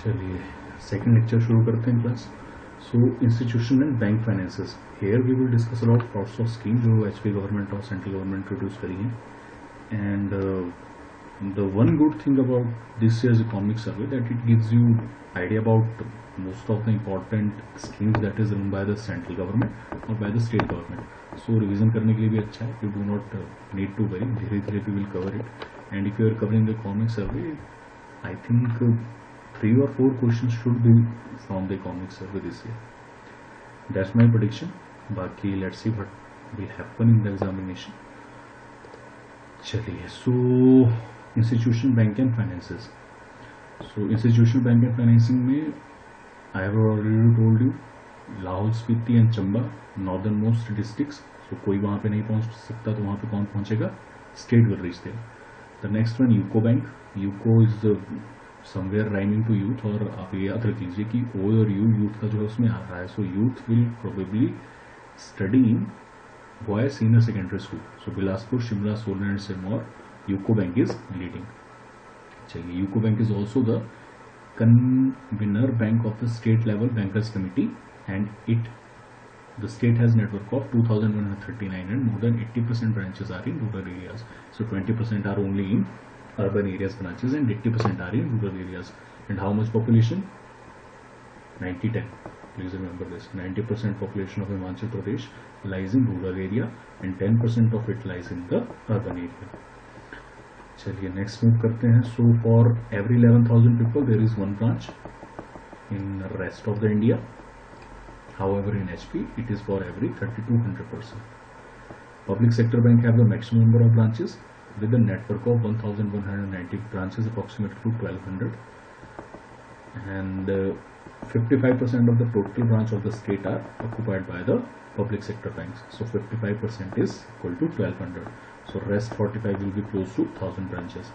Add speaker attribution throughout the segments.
Speaker 1: चलिए second lecture शुरू करते हैं class. So institution and bank finances. Here we will discuss about types of scheme जो HP government और सेंट्रल गवर्नमेंट इंट्रोड्यूस करी हैं. And the one good thing about this year's economic survey that it gives you idea about most of the important schemes that is run by the central government or by the state government. So revision करने के लिए भी अच्छा है. You do not need to worry. धीरे धीरे we will cover it. And if you are covering the economic survey, I think 3 or 4 questions should be from the economic survey this year. That's my prediction. बाकी let's see what will happen in the examination. चलिए. So institution bank and finances. So institutional bank and financing में I have already told you Lahaul Spiti and Chamba northern most districts. So कोई वहाँ पे नहीं पहुँच सकता तो वहाँ पे कौन पहुँचेगा? State will reach there. The next one UCO bank. UCO is somewhere rhyming to youth. और आप ये याद रख लीजिए कि ओ और यू यूथ का जो है उसमें आ रहा है. So youth will probably study in boys senior secondary school. So Bilaspur, Shimla, Solan and Sirmaur UCO bank is leading. चलिए. UCO bank is also the convener bank of the state level bankers committee and the state has network of 2139 and more than 80% branches are in rural areas. So 20% are only in urban areas branches and 80% are in rural areas. And how much population? 90-10. Please remember this. 90% population of Himachal Pradesh lies in rural area and 10% of it lies in the urban area. चलिए next move करते हैं. So for every 11,000 people there is one branch in rest of the India. However in HP it is for every 3200 person. Public sector bank have the maximum number of branches with a network of 1190 branches approximately to 1200. And 55% of the total branch of the state are occupied by the public sector banks. So 55% is equal to 1200. So rest 45 will be close to 1000 branches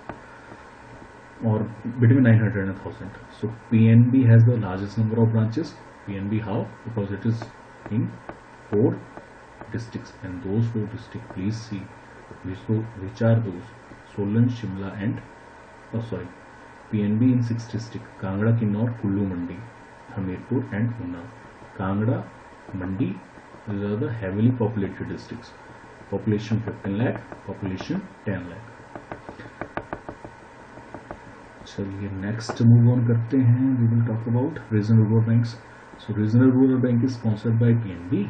Speaker 1: or between 900 and 1000. So PNB has the largest number of branches. PNB how? Because it is in 4 districts, and those 4 districts, please see which are those: Solan, Shimla and PNB in 6 districts: Kangra, Kinnaur, Kullu, Mandi, Hamirpur and Unnao. Kangra, Mandi, these are the heavily populated districts. Population 15 lakh, population 10 lakh. चलिए next move on करते हैं. We will talk about regional rural banks. So regional rural bank is sponsored by PNB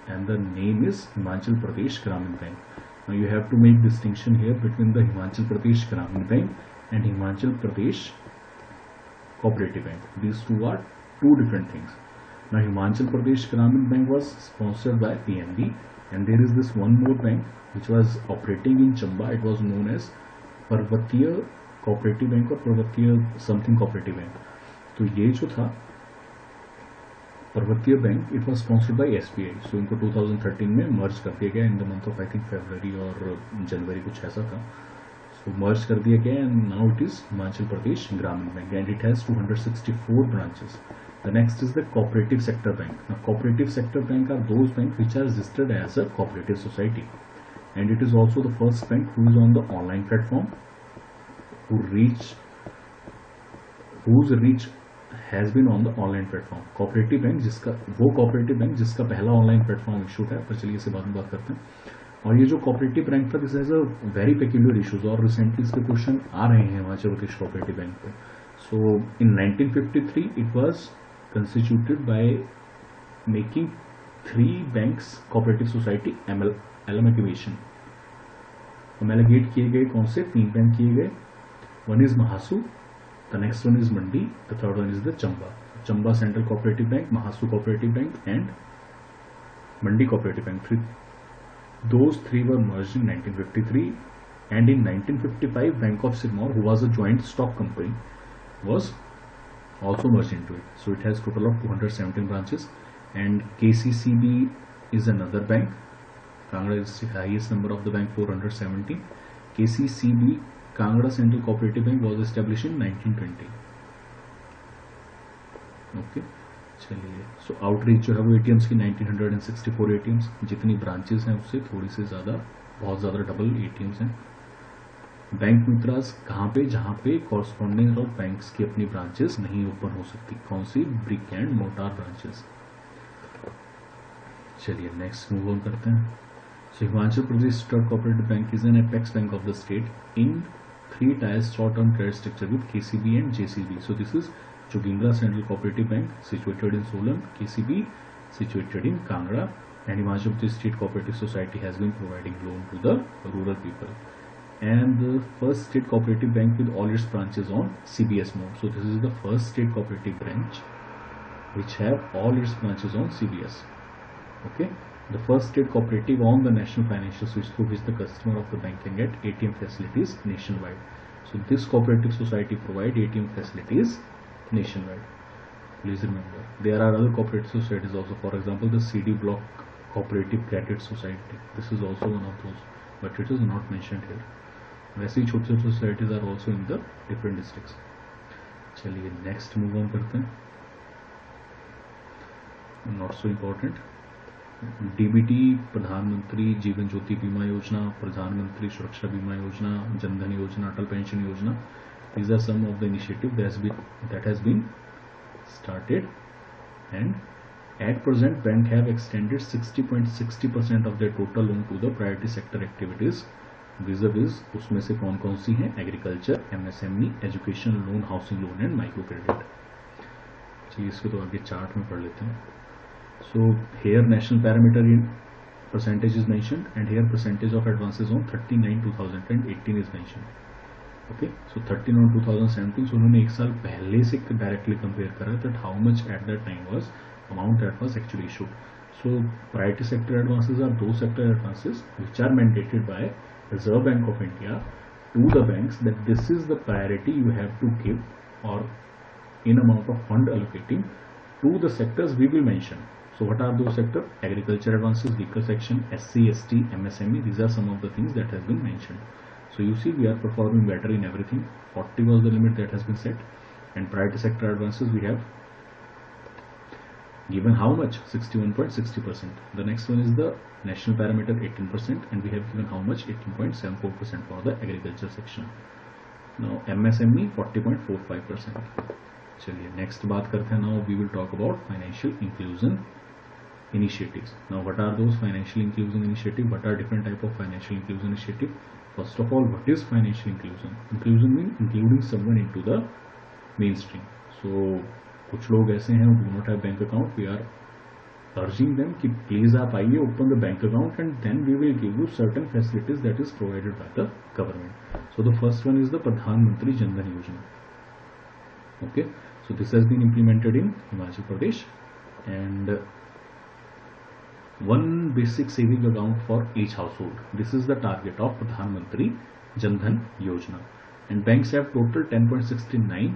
Speaker 1: and the name is Himachal Pradesh Gramin bank. Now you have to make distinction here between the Himachal Pradesh Gramin bank and Himachal Pradesh cooperative bank. These two are two different things. Now Himachal Pradesh Gramin bank was sponsored by PNB. And there is this one more bank which was operating in Chamba. It was known as Parvatiya Cooperative Bank or Parvatiya something Cooperative Bank. तो ये जो था पर्वतीय bank, it was sponsored by SBI. So इनको 2013 में merge कर दिया गया in the month of I think February और जनवरी कुछ ऐसा था. So merge कर दिया गया and now it is Himachal Pradesh Gramin bank and it has 264 branches. The next is the cooperative sector bank. Now cooperative sector bank are those banks which are registered as a cooperative society, and it is also the first bank who is on the online platform, whose reach has been on the online platform. cooperative bank जिसका वो cooperative bank जिसका पहला online platform issued है. पर चलिए इसे बाद में बात करते हैं. और ये जो cooperative बैंक था, this has a very peculiar issues और रिसेंटली इसके क्वेश्चन आ रहे हैं हिमाचल प्रदेश कोऑपरेटिव बैंक पे. सो इन 1953 it was constituted by making 3 banks cooperative society amalgamation. amalgamate किए गए कौन से? 3 बैंक किए गए. One is Mahasu, the next one is Mandi, the third one is the Chamba Central Cooperative Bank, Mahasu Cooperative Bank and Mandi Cooperative Bank. Those 3 were merged in 1953, and in 1955 Bank of Sirmaur, who was a joint stock company, was also merged into it. So it has total of 217 branches. And KCCB is another bank. Kangra is the highest number of the bank, 417. KCCB, Kangra Central Cooperative Bank, was established in 1920. Okay. चलिए. So outreach जो है वो ATMs की 1964 ATMs. जितनी branches हैं उससे थोड़ी सी ज़्यादा, बहुत ज़्यादा डबल ATMs हैं. बैंक मित्रास कहाँ पे, जहाँ पे कॉरस्पॉन्डिंग और बैंक्स की अपनी ब्रांचेस नहीं ओपन हो सकती, कौन सी, ब्रिक एंड मोटार ब्रांचेस। चलिए नेक्स्ट मूव ऑन करते हैं। So Himachal Pradesh state cooperative bank is an apex bank of the state in 3 tiers short term credit structure with KCB and JCB. So this is Joginda Central Cooperative Bank situated in Solan, KCB situated in Kangra, and Himachal Pradesh State Cooperative Society has been providing loan to the rural people. And the first state cooperative bank with all its branches on CBS mode. So this is the first state cooperative branch which have all its branches on CBS. Okay. The first state cooperative on the national financial switch through which the customer of the bank can get ATM facilities nationwide. So this cooperative society provide ATM facilities nationwide. Please remember, there are other cooperative societies also. For example, the CD Block Cooperative Credit Society. This is also one of those, but it is not mentioned here. वैसे ही छोटे छोटे societies are also in the different districts. चलिए next move on करते हैं. Not so important. DBT, प्रधानमंत्री जीवन ज्योति बीमा योजना, प्रधानमंत्री सुरक्षा बीमा योजना, जनधन योजना, अटल पेंशन योजना. These are some of the initiative that has been started, and at present bank have extended 60.60% of their total loan to the priority sector activities. vis-a-vis उसमें से कौन कौन सी हैं, agriculture, MSME, education loan, housing loan and micro credit. चलिए इसको तो आगे चार्ट में पढ़ लेते हैं. So here national parameter in percentage is mentioned, and here percentage of advances on 39/2018 is mentioned. Okay, so 13 on 2017. So उन्होंने एक साल पहले से directly compare करा that how much at that time was amount that was actually issued. So priority sector advances are those sector advances which are mandated by Reserve Bank of India to the banks that this is the priority you have to give, or in amount of fund allocating to the sectors we will mention. So what are those sectors? Agriculture advances, weaker section, SC, ST, MSME. These are some of the things that has been mentioned. So you see we are performing better in everything. 40 was the limit that has been set, and priority sector advances we have given how much? 61.60%. The next one is the national parameter 18%, and we have given how much? 18.74% for the agriculture section. Now MSME 40.45%. चलिए next बात करते हैं. Now we will talk about financial inclusion initiatives. Now what are those financial inclusion initiative? What are different type of financial inclusion initiative? First of all, what is financial inclusion? Inclusion means including someone into the mainstream. So कुछ लोग ऐसे हैं who do not have bank account. We are urging them कि please आप आइए, open the bank account, and then we will give you certain facilities that is provided by the government. So the first one is the Pradhan Mantri Jan Dhan Yojana. Okay, so this has been implemented in Himachal Pradesh, and one basic saving account for each household. This is the target of Pradhan Mantri Jan Dhan Yojana, and banks have total 10.69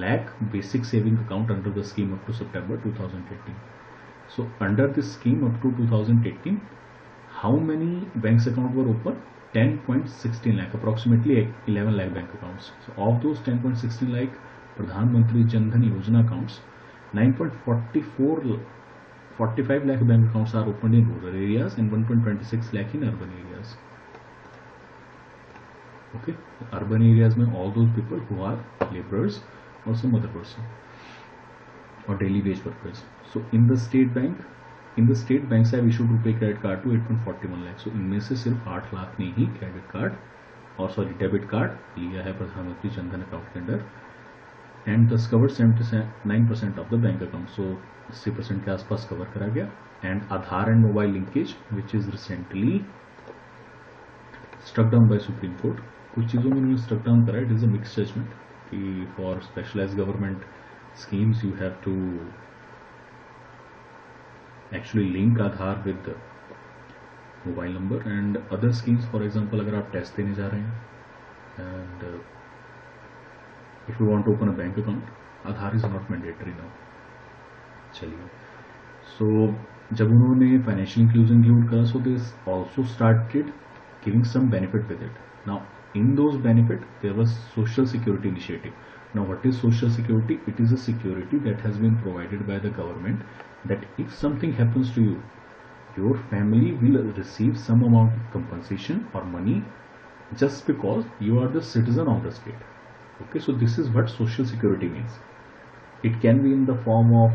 Speaker 1: lakh basic saving account under the scheme up to September 2018. So under this scheme up to 2018, how many banks account were open? 10.16 lakh, approximately 11 lakh bank accounts. So of those 10.16 lakh Pradhan Mantri Jan Dhan Yojana accounts, 9.45 lakh bank accounts are opened in rural areas and 1.26 lakh in urban areas. Okay, urban areas में all those people who are laborers or some other person or daily wage workers. So in the state banks have issued rupee credit card to 8.41 lakh. So इनमें से सिर्फ 8 लाख ने ही credit card और debit card लिया है प्रधानमंत्री Jan Dhan account के अंदर, and this cover 79% of the bank account. So 80% के आसपास कवर करा गया. And Aadhaar and mobile linkage which is recently struck down by supreme court. कुछ चीज़ों में उन्होंने स्ट्रक डाउन करा. It is a mix judgement कि for specialize government schemes you have to actually link Aadhaar with mobile number, and other schemes for example अगर आप test देने जा रहे हैं and if you want to open a bank account, Aadhaar is not mandatory now. चलिए, so जब उन्होंने financial inclusion include करा, so this also started giving some benefit with it. Now in those benefit there was social security initiative. Now what is social security? It is a security that has been provided by the government that if something happens to you, your family will receive some amount of compensation or money just because you are the citizen of the state. Okay, so this is what social security means. It can be in the form of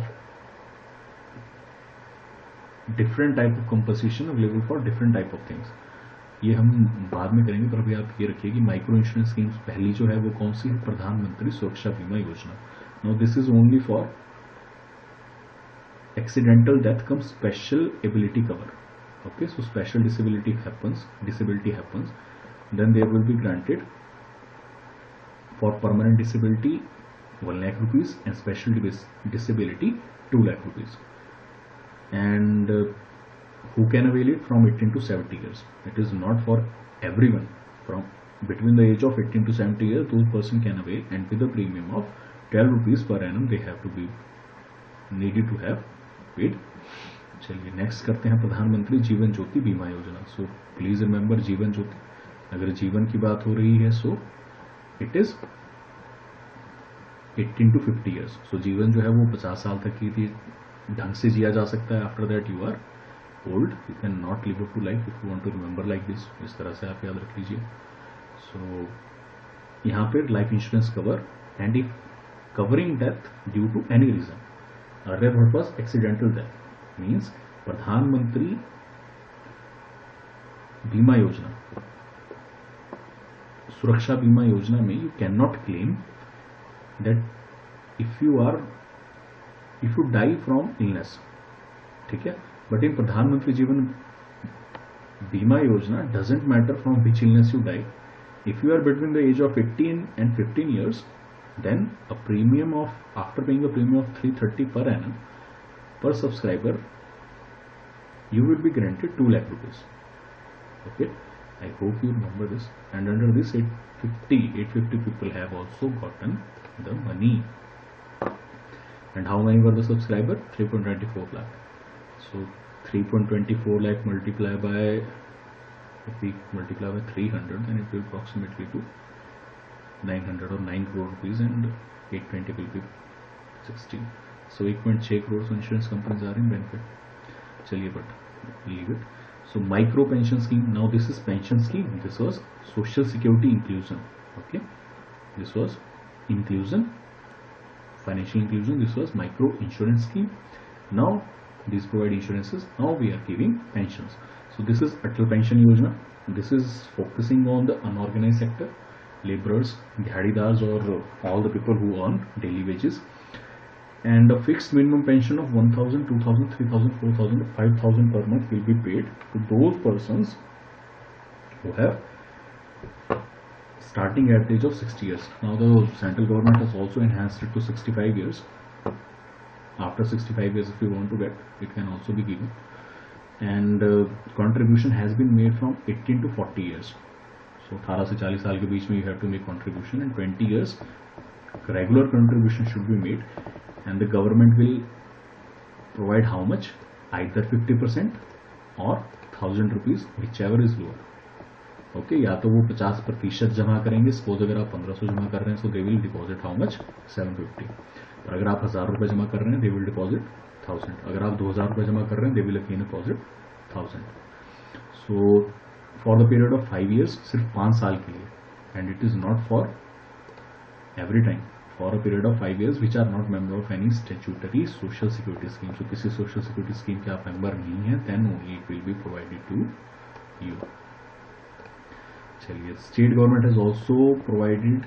Speaker 1: different type of compensation available for different type of things. ये हम बाद में करेंगे, पर अभी आप ये रखिए कि माइक्रो इंश्योरेंस स्कीम्स पहली जो है वो कौन सी है, प्रधानमंत्री सुरक्षा बीमा योजना. Now this is only for accidental death comes special ability cover. Okay, so special disability happens, then there will be granted for permanent disability 1 lakh rupees and special disability 2 lakh rupees. And who can avail it? From 18 to 70 years. It is not for everyone. From between the age of 18 to 70 years, those person can avail, and with a premium of 12 rupees per annum they have to be needed to have paid. चलिए next करते हैं प्रधानमंत्री जीवन ज्योति बीमा योजना. So please remember Jeevan Jyoti, अगर जीवन की बात हो रही है सो इट इज 18 to 50 years. सो जीवन जो है वो 50 साल तक की ढंग से जिया जा सकता है. After that you are old, you can not live up to life if you want to remember like this. इस तरह से आप याद रख लीजिए. सो यहाँ पे life insurance cover and if covering death due to any reason. Earlier what was accidental death, means प्रधानमंत्री बीमा योजना, सुरक्षा बीमा योजना में you cannot claim that if you die from illness, ठीक है. But in प्रधानमंत्री जीवन बीमा योजना doesn't matter from which illness you die. If you are between the age of 18 and 15 years, then a premium of, after paying a premium of 330 per annum per subscriber, you will be granted 2 lakh rupees. Okay, I hope you remember this. And under this 850 people have also gotten the money. And how many were the subscriber? 3.24 lakh. So 3.24 lakh multiply by, if we multiply by 300, then it will approximately to 900 or 9 crore rupees, and 820 will be 16. So 1.6 crores insurance companies are in benefit. चलिए but leave it. So micro pension scheme. Now this is pension scheme. This was social security inclusion. Okay, this was inclusion, financial inclusion. This was micro insurance scheme. Now these provide insurances. Now we are giving pensions. So this is Atal Pension Yojana. This is focusing on the unorganized sector, laborers, dihadidars, or all the people who earn daily wages. And a fixed minimum pension of 1,000, 2,000, 3,000, 4,000, 5,000 per month will be paid to those persons who have starting at the age of 60 years. Now the central government has also enhanced it to 65 years. After 65 years, if you want to get, it can also be given. And contribution has been made from 18 to 40 years. So 18 से 40 साल के बीच में you have to make contribution, and 20 years regular contribution should be made, and the government will provide how much? Either 50% or 1,000 rupees, whichever is lower. Okay, या तो वो 50% जमा करेंगे. Suppose अगर आप 1500 जमा कर रहे हैं, so they will deposit how much? 750. और अगर आप 1000 रुपये जमा कर रहे हैं, they will deposit 1000. अगर आप 2000 रुपये जमा कर रहे हैं, they will again deposit 1000. So for the period of 5 years, सिर्फ 5 साल के लिए, and it is not for every time, for a period of 5 years which are not member of any statutory social security scheme. So किसी social security scheme के आप member नहीं हैं, then only it will be provided to you. चलिए, state government has also provided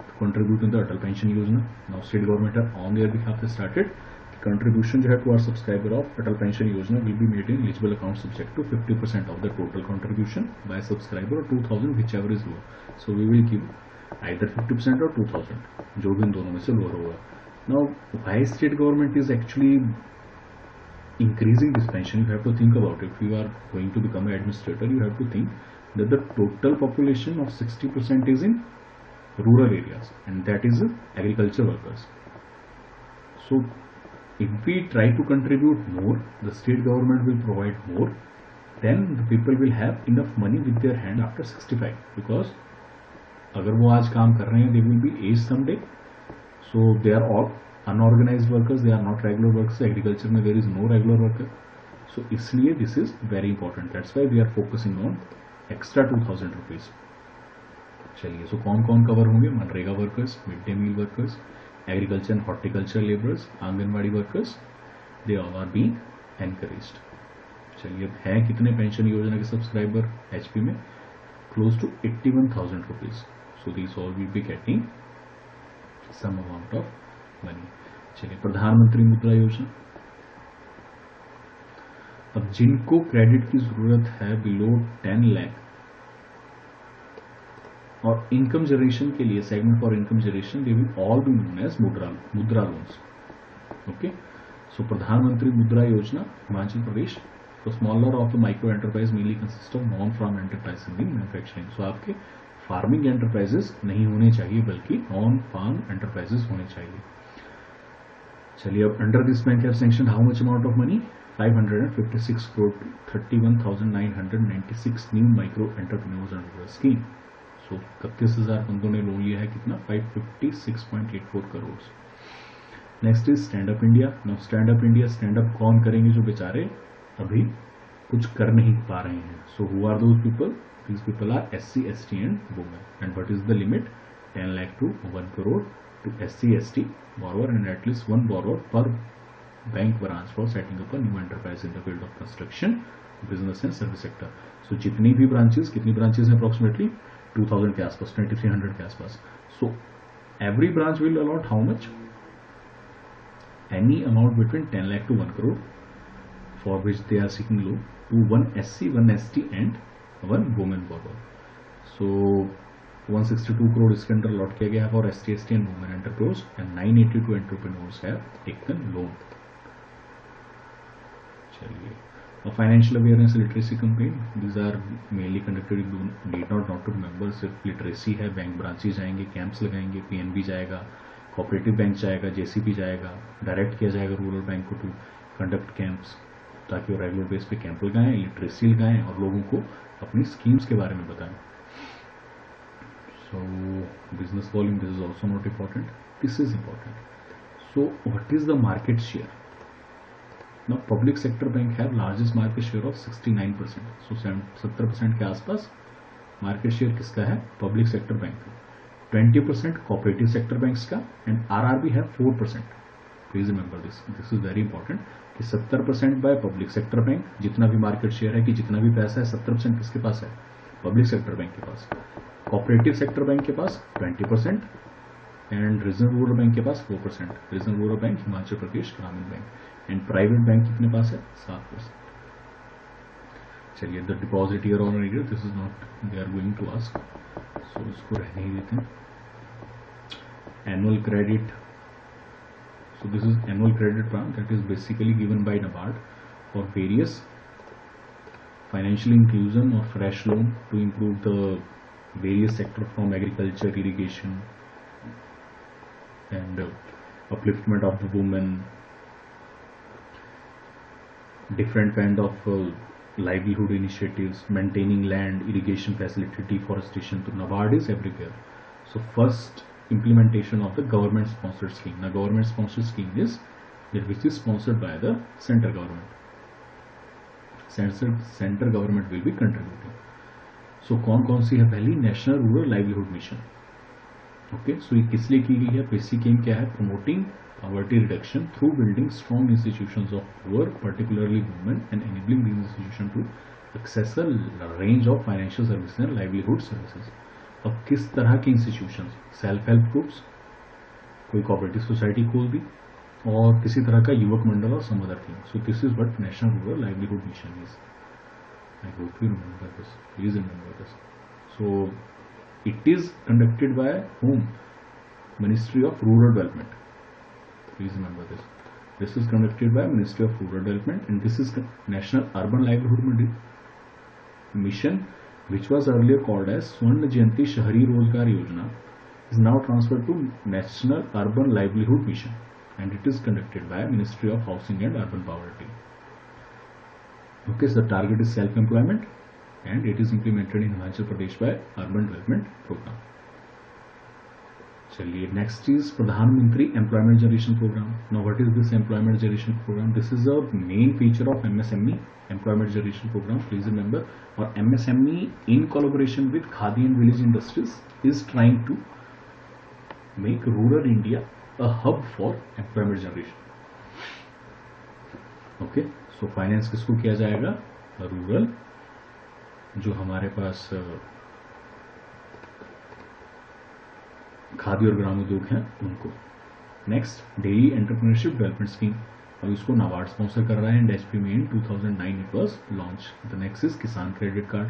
Speaker 1: to contribute in the Atal Pension Yojana. Now state government are on their behalf has started. Contribution जो है to our subscriber of Atal Pension Yojana will be made in eligible account subject to 50% of the total contribution by subscriber, or 2,000 whichever is lower. So we will give either 50% or 2,000, जो भी इन दोनों में से lower होगा. Now why state government is actually increasing this pension? You have to think about it. If you are going to become an administrator, you have to think that the total population of 60% is in rural areas, and that is agriculture workers. So if we try to contribute more, the state government will provide more, then the people will have enough money with their hand after 65, because अगर वो आज काम कर रहे हैं, they will be aged someday. So they are all unorganized workers, they are not regular workers. Agriculture में there is no regular worker. So इसलिए this is very important. That's why we are focusing on extra 2,000 rupees. चलिए, सो कौन कौन cover होंगे? मनरेगा workers, mid day meal workers, agriculture and horticulture labourers, anganwadi workers, they all are being encouraged. चलिए, अब है कितने पेंशन योजना के सब्सक्राइबर एचपी में? Close to 81,000 rupees. So these all will be getting some amount of money. चलिए, प्रधानमंत्री मुद्रा योजना, अब जिनको क्रेडिट की जरूरत है बिलो 10 लाख और इनकम जनरेशन के लिए, segment for income generation, they will all be known as Mudra loans. Okay, so Pradhan Mantri Mudra Yojana Himachal Pradesh, तो smaller of the micro enterprise mainly consist of non farm enterprise in manufacturing. So आपके farming enterprises नहीं होने चाहिए बल्कि non farm enterprises होने चाहिए। चलिए, अब under this bank have sanctioned how much amount of money? 556 crore 31,996 new micro entrepreneurs under scheme. So 31,000 बंदों ने लोन लिया है। कितना? 556.84 crore. Next is stand up India. Now stand up India, stand up कौन करेंगे? जो बेचारे अभी कुछ कर नहीं पा रहे हैं। So who are those people? These people are SC, ST and women. And what is the limit? 10 lakh to 1 crore to SC, ST borrower and at least one borrower per bank branch for setting up a new enterprise in the field of construction, business and service sector. So जितनी भी branches, कितनी branches हैं approximately? 2000 के आसपास, 2300 के आसपास। So every branch will allot how much? Any amount between 10 lakh to 1 crore for which they are seeking loan to one SC, one ST and one women borrower. So 162 crore इसके अंदर allot किया गया है for ST, ST and women enterpreneurs and 982 entrepreneurs have taken loan. चलिए, financial awareness literacy campaign, these are mainly conducted in need not to members. सिर्फ literacy है, bank branches जाएंगे, camps लगाएंगे, PNB जाएगा, कोऑपरेटिव बैंक जाएगा, JCB जाएगा, direct किया जाएगा रूरल बैंक को टू कंडक्ट कैंप्स, ताकि वो रेगुलर बेस पे कैंप लगाएं, लिटरेसी लगाएं और लोगों को अपनी स्कीम्स के बारे में बताएं। सो business volume, this is also not important, this is important. So what is the market share? Now public sector bank have largest market share of 69%। सो 70% के आसपास मार्केट शेयर किसका है? पब्लिक सेक्टर बैंक का। 20% cooperative sector banks का and RRB है 4%। Please remember this is very important कि 70% by public sector bank, जितना भी मार्केट शेयर है कि जितना भी पैसा है 70% किसके पास है? पब्लिक सेक्टर बैंक के पास। कोऑपरेटिव सेक्टर बैंक के पास 20% एंड रीजनल रूरल बैंक के पास 4%। Regional rural bank Himachal Pradesh Gramin bank and private bank कितने पास है? 7%। चलिए, the deposit year on year, this is not they are going to ask, so इसको रहने ही देते हैं। Annual credit, so this is annual credit plan that is basically given by NABARD for various financial inclusion or fresh loan to improve the various sector from agriculture, irrigation and upliftment of the women, different kind of livelihood initiatives, maintaining land, irrigation facility, deforestation. So NABARD is everywhere. So first implementation of the government sponsored scheme. Now government sponsored scheme is that which is sponsored by the central government. Central government will be contributing. So कौन सी है? पहली national rural livelihood mission. Okay, so ये किस लिए की गई है? बेसिक एम क्या है? Promoting poverty reduction through building strong institutions of poor, particularly women, and enabling these institutions to access a range of financial services and livelihood services. अब किस तरह के इंस्टीट्यूशन? सेल्फ हेल्प ग्रुप्स, कोई cooperative society खोल दी, और किसी तरह का युवक मंडल और some other thing. So this is what national rural livelihood mission is. I hope you remember this, please remember this. So it is conducted by home? Ministry of rural development. Please remember this, this is conducted by ministry of rural development and this is national urban livelihood mission, which was earlier called as Swarna Jayanti Shahari Rozgar Yojana, is now transferred to National Urban Livelihood Mission and it is conducted by Ministry of Housing and Urban Poverty. Okay, so the target is self-employment and it is implemented in Himachal Pradesh by Urban Development Program. चलिए next is Pradhan Mantri employment generation programme. Now what is this employment generation programme? This is a main feature of MSME employment generation programme, please remember. और MSME in collaboration with Khadi and village industries is trying to make rural India a hub for employment generation. Okay, so finance किसको किया जाएगा? Rural, जो हमारे पास खादी और ग्राम उद्योग हैं उनको. Next, daily entrepreneurship development scheme. अब इसको नाबार्ड स्पॉन्सर कर रहा है एंड एचपी में in 2009 it was launch. The next is Kisan credit card.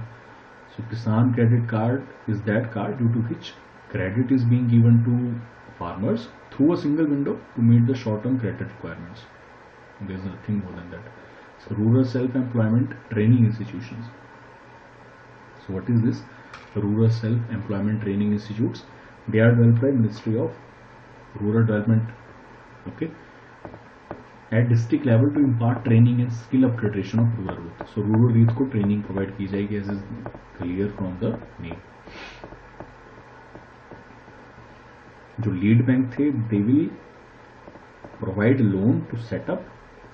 Speaker 1: So Kisan credit card is that card due to which credit is being given to farmers through a single window to meet the short-term credit requirements. There is nothing more than that. So rural self-employment training institutions. So what is this? Rural self-employment training institutes. They are developed by Ministry of Rural Development. Okay. At district level to impart training and skill upgradation of rural youth. So rural youth को training provide की जाएगी, as is clear from the name. जो lead bank थे, they will provide loan to setup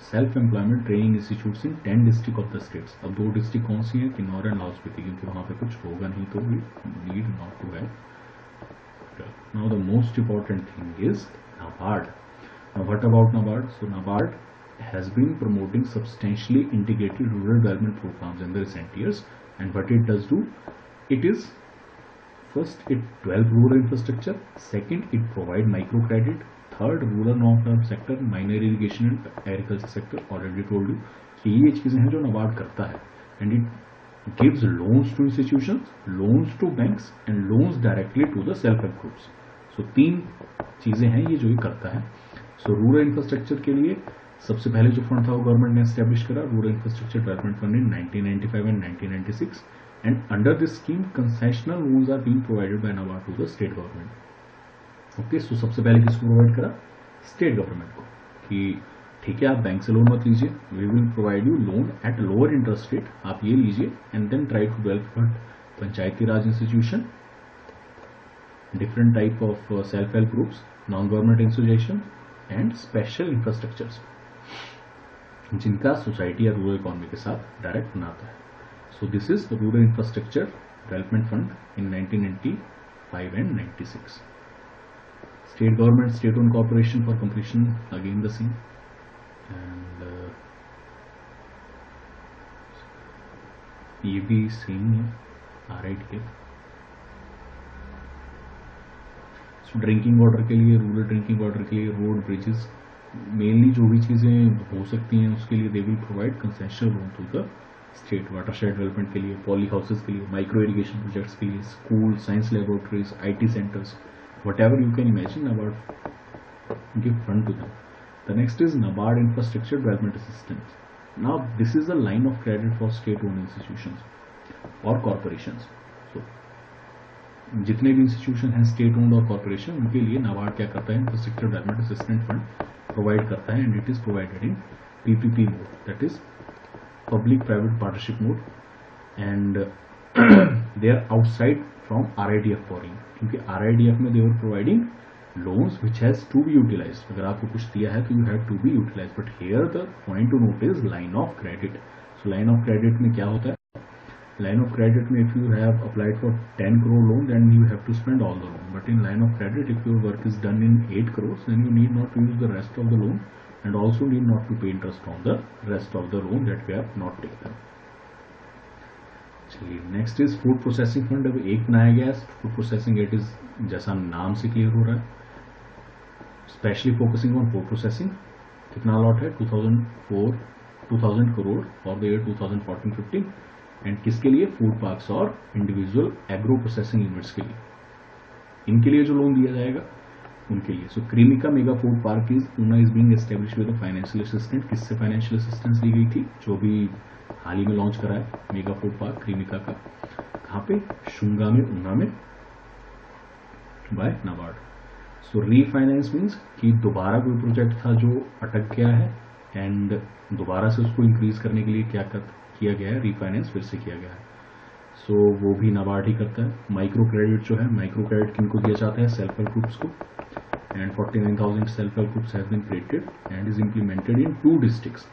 Speaker 1: self employment training institutes in 10 district of the states. अब 2 district कौन सी हैं? Kinnaur and Lahaul Spiti, क्योंकि वहां पे कुछ होगा नहीं तो we need not to have. Now the most important thing is NABARD. Now what about NABARD? So NABARD has been promoting substantially integrated rural development programs in the recent years. And what it does do? It is first, it develop rural infrastructure. Second, it provide microcredit. Third, rural non-farm sector, minor irrigation and agriculture sector. Already told you कि ये चीजें हैं जो नाबार्ड करता है. And it gives loans to institutions, loans to banks and loans directly to the self-help groups. So 3 चीजें हैं ये जो ये करता है. So rural infrastructure के लिए सबसे पहले जो फंड था वो गवर्नमेंट ने एस्टेब्लिश करा, rural infrastructure development fund in 1995 and 1996. And under this scheme, concessional loans are being provided by NABARD to the state government. Okay, so सबसे पहले किसको प्रोवाइड करा? स्टेट गवर्नमेंट को, कि ठीक है आप बैंक से लोन मत लीजिए, we will provide you loan at lower interest rate, आप ये लीजिए and then try to develop Panchayati Raj institution, different type of self help groups, non government institution and special infrastructures, जिनका सोसाइटी या रूरल इकोनॉमी के साथ direct नाता है. So this is the Rural Infrastructure Development Fund in 1995 and 96. State government, state-owned corporation for completion, again the same. And ये भी same है, RITF. So drinking water के लिए, रूरल ड्रिंकिंग वाटर के लिए रोड, ब्रिजेस, मेनली जो भी चीज़ें हो सकती हैं उसके लिए they will provide concessional loan to the state. Watershed development के लिए, पॉली हाउसेज के लिए, माइक्रो इरिगेशन प्रोजेक्ट्स के लिए, school, science laboratories, IT centres, whatever you can imagine, NABARD give fund to them. The next is NABARD Infrastructure Development Assistance. Now this is a line of credit for state-owned institutions or corporations. So जितने भी institution हैं state owned और corporation, उनके लिए नाबार्ड क्या करता है? Infrastructure development assistant fund provide करता है and it is provided in PPP mode, that is public private partnership mode, and they are outside from RIDF borrowing, क्योंकि RIDF में they were providing loans which has to be utilized. अगर आपको कुछ दिया है तो you have to be utilized, but here the point to note is line of credit. So line of credit में क्या होता है? Line of credit में if you have applied for 10 crore loan then you have to spend all the loan, but in line of credit if your work is done in 8 crores then you need not to use the rest of the loan and also need not to pay interest on the rest of the loan that we have not taken. चलिए next is food processing fund. अब एक बनाया गया है food processing, it is जैसा नाम से clear हो रहा है, specially focusing on food processing. कितना लॉट है? 2000 crore for the year 2014-15 and किसके लिए? फूड पार्क्स और इंडिविजुअल एग्रो प्रोसेसिंग यूनिट्स के लिए. इनके लिए जो लोन दिया जाएगा उनके लिए. So Cremica mega food park is Una is being establish with financial assistant. किससे फाइनेंशियल असिस्टेंस ली गई थी? जो भी हाल ही में लॉन्च करा है मेगा फूड पार्क क्रीमिका का. कहाँ पे? शुंगा में, ऊना में, बाय नाबार्ड. सो रीफाइनेंस मीन्स कि दोबारा कोई प्रोजेक्ट था जो अटक गया है एंड दोबारा से उसको इंक्रीज करने के लिए क्या किया गया है? रीफाइनेंस फिर से किया गया है. सो वो भी नाबार्ड ही करता है। माइक्रो क्रेडिट जो है, माइक्रो क्रेडिट किनको दिया जाता है, सेल्फ हेल्प ग्रुप्स को, and 49,000 self help groups have been created and is implemented in 2 districts.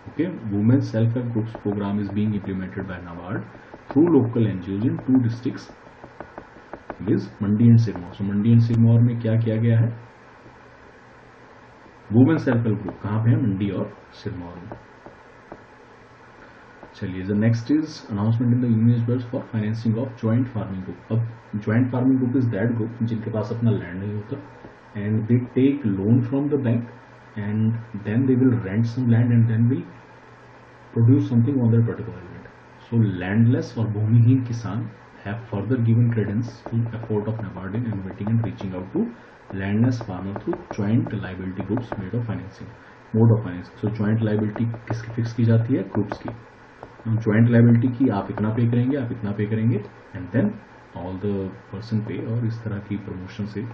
Speaker 1: Okay, women self help groups program is being implemented by NABARD through local NGOs in 2 districts, is Mandi and Sirmaur. So Mandi and Sirmaur में क्या किया गया है, women self help group कहाँ पे है, मंडी और सिरमौर में। चलिए, the next is announcement in the universe for financing of joint farming group. अब joint farming group is that group जिनके पास अपना लैंड नहीं होता and they take loan from the bank and then they will rent some land and then will produce something on their particular land. So landless or bhumihin kisan have further given credence to effort of NABARD in innovating and reaching out to landless farmer through joint liability groups made of financing, mode of financing. So joint liability किसकी fix की जाती है, groups की। joint liability की आप इतना पे करेंगे, आप इतना पे करेंगे, and then all the person pay, और इस तरह की promotion से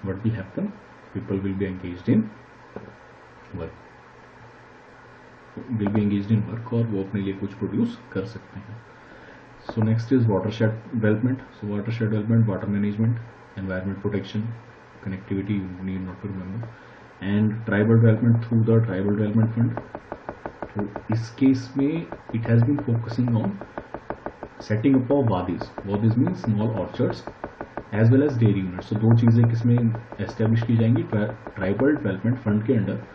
Speaker 1: what will happen, people will be engaged in work, will be engaged in work, और वो अपने लिए कुछ प्रोड्यूस कर सकते हैं। So next is watershed development. So watershed development, water management, environment protection, connectivity, you need not to remember, and tribal development through the tribal development fund. तो इस केस में it has been focusing on setting up of wadis, wadis mean small orchards as well as dairy unit. So 2 चीजें किसमें establish की जाएंगी, tribal development fund के under.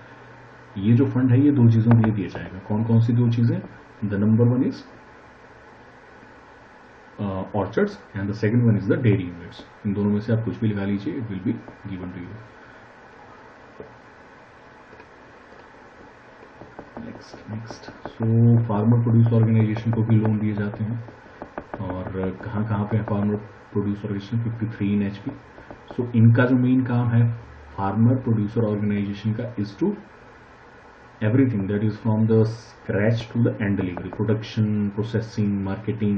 Speaker 1: ये जो फंड है ये 2 चीजों के लिए दिया जाएगा। कौन कौन सी 2 चीजें, the number 1 is orchards and the second one is the dairy units. इन दोनों में से आप कुछ भी लगा लीजिए, it will be given to you. Next so farmer produce organisation को भी लोन दिए जाते हैं, और कहाँ कहाँ पे है farmer produce organisation, 53 in HP। So इनका जो मेन काम है फार्मर प्रोड्यूसर ऑर्गेनाइजेशन का is to everything that is from the scratch to the end delivery, production, processing, marketing,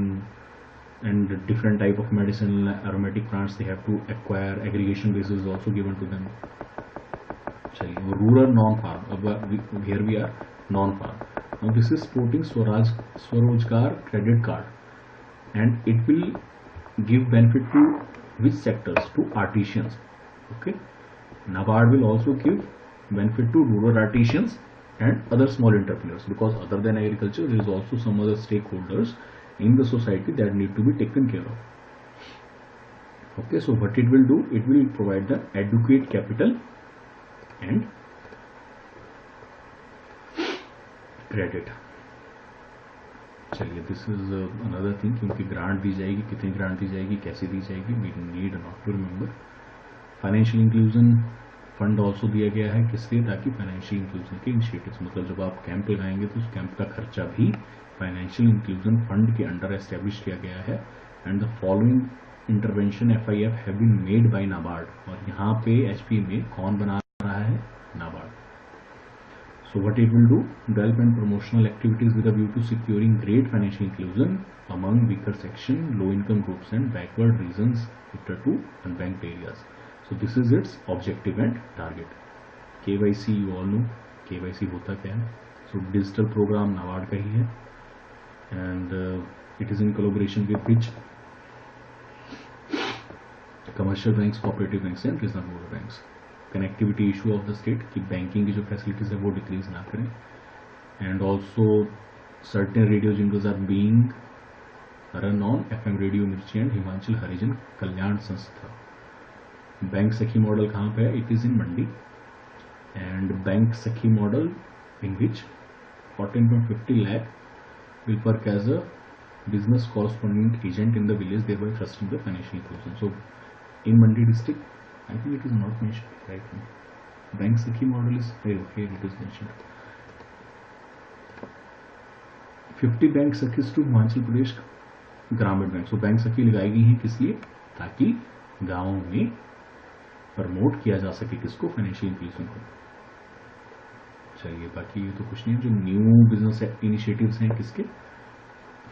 Speaker 1: and different type of medicinal aromatic plants they have to acquire. Aggregation basis is also given to them. चलिए, rural non-farm, अब here we are non-farm. Now this is supporting Swarojgar credit card, and it will give benefit to which sectors, to artisans. Okay, NABARD will also give benefit to rural artisans and other small entrepreneurs, because other than agriculture there is also some other stakeholders in the society that need to be taken care of. Okay, so what it will do, it will provide the adequate capital and credit. चलिए, this is another thing, क्योंकि grant दी जाएगी, कितनी grant दी जाएगी, कैसे दी जाएगी, we need not to remember. Financial inclusion fund also दिया गया है, किस लिए, ताकि फाइनेंशियल इंक्लूजन के इनिशिएटिव्स, मतलब जब आप कैंप लगाएंगे तो उस कैंप का खर्चा भी फाइनेंशियल इंक्लूजन फंड के अंडर एस्टेब्लिश किया गया है। And the following intervention FIF have been made by NABARD, और यहाँ पे HP में कौन बना रहा है, NABARD. So what it will do, develop and promotional activities with a view to securing great financial inclusion among weaker section, low income groups and backward regions cater to unbanked areas. So this is its objective and target. KYC, you all know KYC होता क्या है। So digital program NABARD का ही है, and it is in collaboration with which commercial banks, cooperative banks and regional rural banks. Connectivity issue of the state कि banking की जो facilities है वो decrease ना करें, and also certain radio jingles are being run on FM radio Mirchi and Himachal Harijan Kalyan Sanstha. Bank Sakhi model कहाँ पे है, it is in Mandi, and bank Sakhi model in which 14.50 lakh will work as a business correspondent agent in the village, thereby trusting the financial inclusion. So in Mandi district, I think it is not mentioned right now. Bank Sakhi model is here it is mentioned. 50 bank Sakhis to Himachal Pradesh Gramin bank. So bank सखी लगाई गई है किस लिए, ताकि गाँव में promote किया जा सके किसको, फाइनेंशियल इंक्लूजन को। चलिए, बाकी ये तो कुछ नहीं है। जो न्यू बिजनेस इनिशिएटिव्स हैं किसके,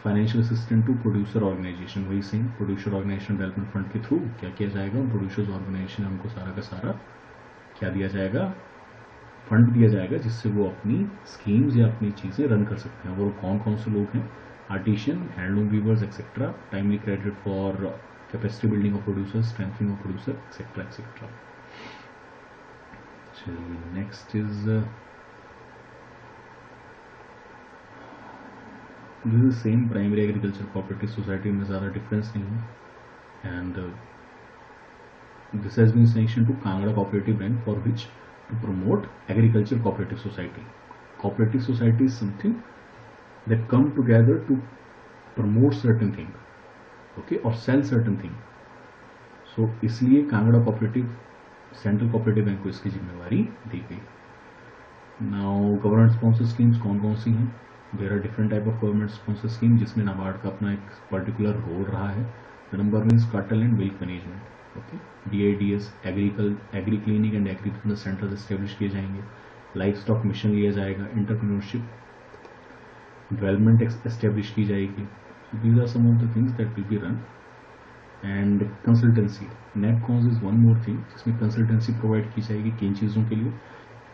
Speaker 1: financial assistant to producer organisation, वही same producer organisation development fund के थ्रू क्या किया जाएगा, प्रोड्यूसर्स ऑर्गेनाइजेशन हमको सारा का सारा क्या दिया जाएगा, फंड दिया जाएगा, जिससे वो अपनी स्कीम्स या अपनी चीज़ें रन कर सकते हैं। वो कौन कौन से लोग हैं, artisan, handloom weavers, etc. Timely credit for capacity building of producers, strengthening of producer, etc. etc. चलिए next is this is same primary agriculture cooperative society में ज़्यादा डिफरेंस नहीं है and this has been sanction to Kangra cooperative bank for which to promote agriculture cooperative society. Cooperative society is something that come together to promote certain thing, okay, or sell certain thing. So इसलिए Kangra cooperative central cooperative bank को इसकी जिम्मेवारी दी गई. Now government sponsor schemes कौन कौन सी हैं? There are different type of government sponsor scheme जिसमें नाबार्ड का अपना एक पर्टिकुलर रोल रहा है. The number one is cattle and milk management. Okay, DIDS agri clinic and agri business centres establish किए जाएंगे. लाइफ स्टॉक मिशन लिया जाएगा. इंटरप्रेन्योरशिप डेवलपमेंट एस्टेब्लिश की जाएगी. These are some of the things that will be run. And consultancy, NABCONS is one more thing जिसमें consultancy provide की जाएगी. किन चीज़ों के लिए?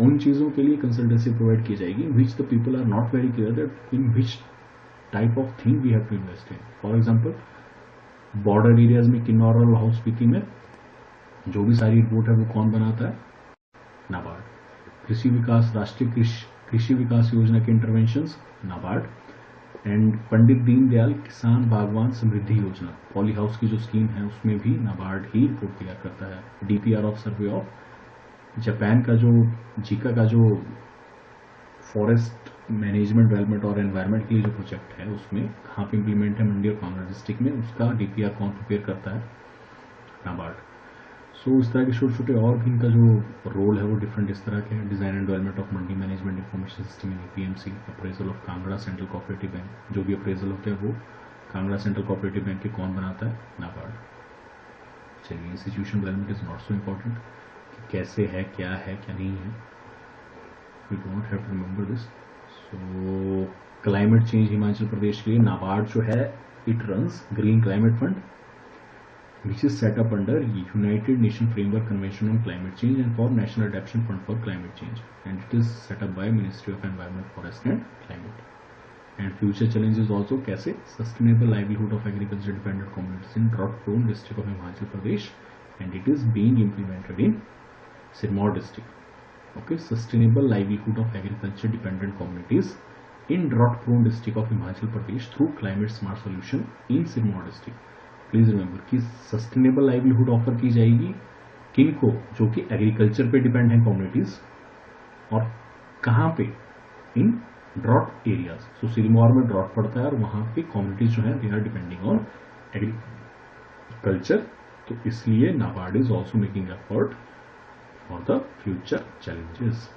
Speaker 1: उन चीज़ों के लिए कंसल्टेंसी प्रोवाइड की जाएगी which the people are not very clear that in which type of thing we have to invest in. For example, border areas में किन्नौर और लाहौल स्पीति में जो भी सारी रिपोर्ट है वो कौन बनाता है? नाबार्ड. कृषि विकास, राष्ट्रीय कृषि विकास योजना के इंटरवेंशंस, नाबार्ड. एंड पंडित दीनदयाल किसान बागवान समृद्धि योजना, पॉली हाउस की जो स्कीम है उसमें भी नाबार्ड ही रिपोर्ट तैयार करता है. DPR of survey of Japan का जो जीका का जो फॉरेस्ट मैनेजमेंट डेवलपमेंट और एनवायरनमेंट के लिए जो प्रोजेक्ट है उसमें कहाँ पे इम्प्लीमेंट है? मंडी और कांगड़ा डिस्ट्रिक्ट में. उसका DPR कौन प्रिपेयर करता है? नाबार्ड. सो इस तरह के छोटे छोटे और भी इनका जो रोल है वो डिफरेंट इस तरह के हैं. Design and development of Mandi management information system in APMC. Appraisal of Kangra central cooperative bank, जो भी अप्रेजल होते हैं वो कांगड़ा सेंट्रल कोऑपरेटिव बैंक के कौन बनाता है? नाबार्ड. चलिए, institution development is not so important, कैसे है, क्या नहीं है, we don't have to remember this. So climate change Himachal Pradesh के लिए नाबार्ड जो है it runs green climate fund which is set up under United Nations Framework Convention on Climate Change and for National Adaptation Fund for Climate Change, and it is set up by Ministry of Environment, Forest and Climate. And future challenges also कैसे? Sustainable livelihood of agriculture dependent communities in drought prone district of Himachal Pradesh, and it is being implemented in Sirmaur district. Okay, sustainable livelihood of agriculture dependent communities in drought prone district of Himachal Pradesh through climate smart solution in Sirmaur district. Please remember कि sustainable livelihood offer की जाएगी किनको? जो कि agriculture पे depend है communities, और कहाँ पे? इन ड्रॉट एरियाज. सो सिरमौर में ड्रॉट पड़ता है और वहां पे कम्युनिटीज जो है they are depending on agriculture. तो इसलिए NABARD is also making effort for the future challenges.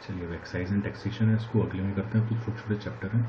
Speaker 1: चलिए, अब एक्साइज एंड टैक्सेशन है, इसको अगले में करते हैं. तो छोटे छोटे चैप्टर हैं.